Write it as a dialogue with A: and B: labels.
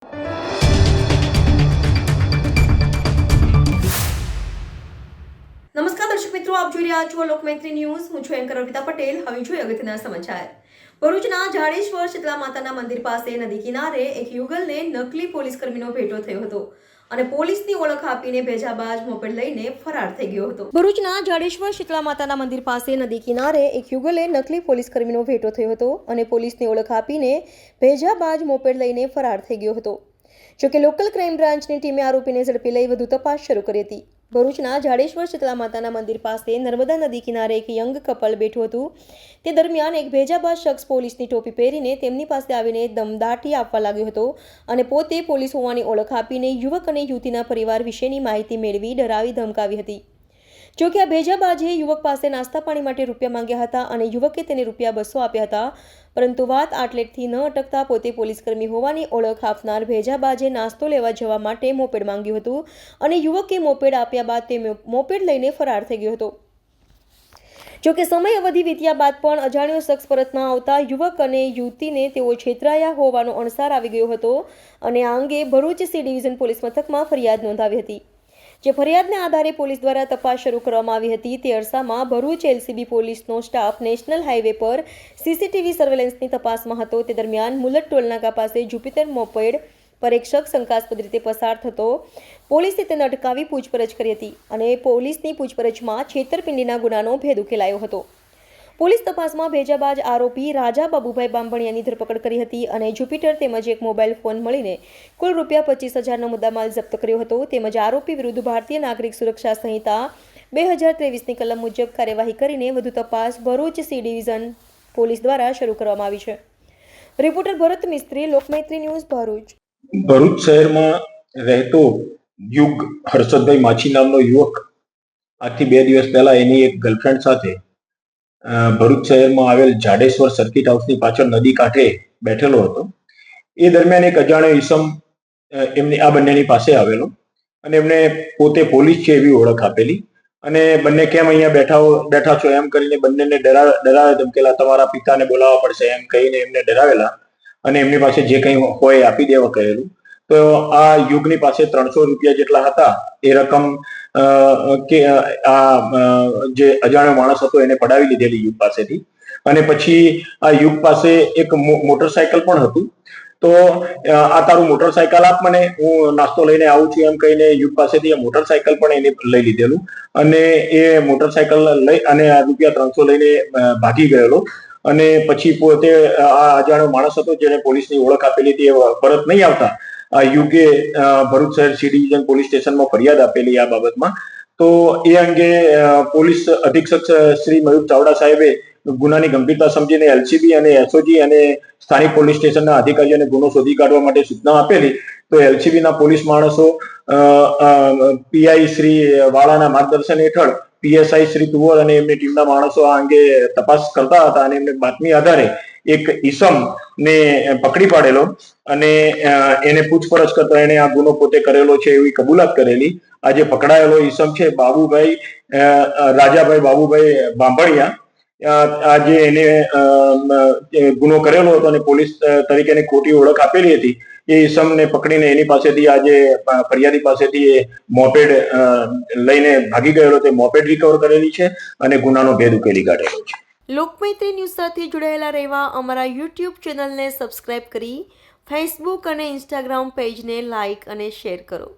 A: નમસ્કાર દર્શક મિત્રો, આપ જોઈ રહ્યા છો લોકમૈત્રી ન્યૂઝ. હું છું એન્કર અર્પિતા પટેલ. હવે જોઈએ અગત્યના સમાચાર. ભરૂચના જાડેશ્વર શીતળા માતાના મંદિર પાસે નદી કિનારે એક યુગલને નકલી પોલીસ કર્મીનો ભેટો થયો હતો અને પોલીસની ઓળખ આપીને ભેજાબાજ મોપેડ લઈને ફરાર થઈ ગયો હતો. ભરૂચના જાડેશ્વર શીતળા માતાના મંદિર પાસે નદી કિનારે એક યુગલે નકલી પોલીસ કર્મીનો ભેટો થયો હતો અને પોલીસની ઓળખ આપીને ભેજાબાજ મોપેડ લઈને ફરાર થઈ ગયો હતો. જોકે લોકલ ક્રાઇમ બ્રાન્ચની ટીમે આરોપીને ઝડપી લઈ વધુ તપાસ શરૂ કરી હતી. ભરૂચના જાડેશ્વર શીતળા માતાના મંદિર પાસે નર્મદા નદી કિનારે એક યંગ કપલ બેઠું હતું. તે દરમિયાન એક ભેજાબાજ શખ્સ પોલીસની ટોપી પહેરીને તેમની પાસે આવીને દમદાટી આપવા લાગ્યો હતો અને પોતે પોલીસ હોવાની ઓળખ આપીને યુવક અને યુવતીના પરિવાર વિશેની માહિતી મેળવી ડરાવી ધમકાવી હતી. જોકે આ ભેજાબાજે યુવક પાસે નાસ્તા પાણી માટે રૂપિયા માંગ્યા હતા અને યુવકે તેને ₹200 આપ્યા હતા. પરંતુ વાત આટલેટથી ન અટકતા પોતે પોલીસકર્મી હોવાની ઓળખ આપનાર ભેજાબાજે નાસ્તો લેવા જવા માટે મોપેડ માંગ્યું હતું અને યુવકે મોપેડ આપ્યા બાદ તે મોપેડ લઈને ફરાર થઈ ગયો હતો. જોકે સમય અવધિ વીત્યા બાદ પણ અજાણ્યો શખ્સ પરત ન આવતા યુવક અને યુવતીને તેઓ છેતરાયા હોવાનો અણસાર આવી ગયો હતો અને આ અંગે ભરૂચ સી ડિવિઝન પોલીસ મથકમાં ફરિયાદ નોંધાવી હતી. જે ફરિયાદને આધારે પોલીસ દ્વારા તપાસ શરૂ કરવામાં આવી હતી. તે અરસામાં ભરૂચ એલસીબી પોલીસનો સ્ટાફ નેશનલ હાઈવે પર સીસીટીવી સર્વેલન્સની તપાસમાં હતો. તે દરમિયાન મુલટ ટોલનાકા પાસે જુપિટર મોપેડ પર એક શખ્સ શંકાસ્પદ રીતે પસાર થતો પોલીસે તેને અટકાવી પૂછપરછ કરી હતી અને પોલીસની પૂછપરછમાં છેતરપિંડીના ગુનાનો ભેદ ઉકેલાયો હતો. પોલીસ તપાસમાં ભેજાબાજ આરોપી રાજા બાબુભાઈ બાંભણિયાની ધરપકડ કરી હતી અને જુપિટર તેમજ એક મોબાઈલ ફોન મળીને કુલ ₹25,000નો મુદ્દામાલ જપ્ત કર્યો હતો. તેમજ આરોપી વિરુદ્ધ ભારતીય નાગરિક સુરક્ષા સંહિતા 2023ની કલમ મુજબ કાર્યવાહી કરીને વધુ તપાસ ભરૂચ સી ડિવિઝન પોલીસ દ્વારા શરૂ કરવામાં આવી છે. રિપોર્ટર ભરત મિસ્ત્રી, લોકમૈત્રી ન્યૂઝ, ભરૂચ.
B: ભરૂચ શહેરમાં રહેતો યુગ હર્ષદભાઈ માછી નામનો યુવક આજથી 2 દિવસ પહેલા એની એક ગર્લફ્રેન્ડ સાથે ભરૂચ શહેરમાં આવેલ જાડેશ્વર સર્કિટ હાઉસની પાછળ નદી કાંઠે બેઠેલો હતો. એ દરમિયાન એક અજાણ્યો ઈસમ એમની આ બંનેની પાસે આવેલો અને એમને પોતે પોલીસ છે એવી ઓળખ આપેલી અને બંને કેમ અહીંયા બેઠા છો એમ કરીને બંનેને ડરાવે ધમકેલા. તમારા પિતાને બોલાવવા પડશે એમ કહીને એમને ડરાવેલા અને એમની પાસે જે કંઈ હોય આપી દેવા કહેલું. તો આ યુગની પાસે ₹300 જેટલા હતા. એ રકમ કે આ જે અજાણ્યો માણસ હતો એને પડાવી લીધેલી યુગ પાસેથી અને પછી આ યુગ પાસે એક મોટરસાયકલ પણ હતું. તો આ તારું મોટરસાયકલ આપ મને, હું નાસ્તો લઈને આવું છું એમ કહીને યુગ પાસેથી આ મોટરસાયકલ પણ એને લઈ લીધેલું અને એ મોટરસાયકલ લઈ અને આ ₹300 લઈને ભાગી ગયેલો અને પછી પોતે આ અજાણ્યો માણસ હતો જેને પોલીસની ઓળખ આપેલી હતી એ પરત નહીં આવતા આ યુગે ભરૂચ શહેર સી ડિવિઝન પોલીસ સ્ટેશનમાં ફરિયાદ આપેલી આ બાબતમાં. તો એ અંગે પોલીસ અધિક્ષક શ્રી મયુર ચાવડા સાહેબે ગુનાની ગંભીરતા સમજીને એલસીબી અને એસઓજી અને સ્થાનિક પોલીસ સ્ટેશનના અધિકારીઓને ગુનો શોધી કાઢવા માટે સૂચના આપેલી. તો એલસીબીના પોલીસ માણસો પીઆઈ શ્રી વાળાના માર્ગદર્શન હેઠળ પીએસઆઈ શ્રી તુવર અને એમની ટીમના માણસો આ અંગે તપાસ કરતા હતા અને એમને બાતમી આધારે એક ઈસમ ને પકડી પાડેલો અને એને પૂછપરછ કરતા એને આ ગુનો પોતે કરેલો છે એવી કબૂલાત કરેલી. આજે પકડાયેલો ઈસમ છે બાબુભાઈ રાજાભાઈ બાબુભાઈ બાંભણિયા. આજે એને ગુનો કરેલો હતો અને પોલીસ તરીકેની ખોટી ઓળખ આપેલી હતી. એ ઈસમને પકડીને એની પાસેથી આજે ફરિયાદી પાસેથી મોપેડ લઈને ભાગી ગયેલો તે મોપેડ રિકવર કરેલી છે અને ગુનાનો ભેદ ઉકેલી કાઢેલો છે.
A: લોકમૈત્રી ન્યૂઝ સાથે જોડાયેલા રહેવા અમારા યુટ્યુબ ચેનલને સબસ્ક્રાઇબ કરી ફેસબુક અને ઇન્સ્ટાગ્રામ પેજને લાઇક અને શેર કરો.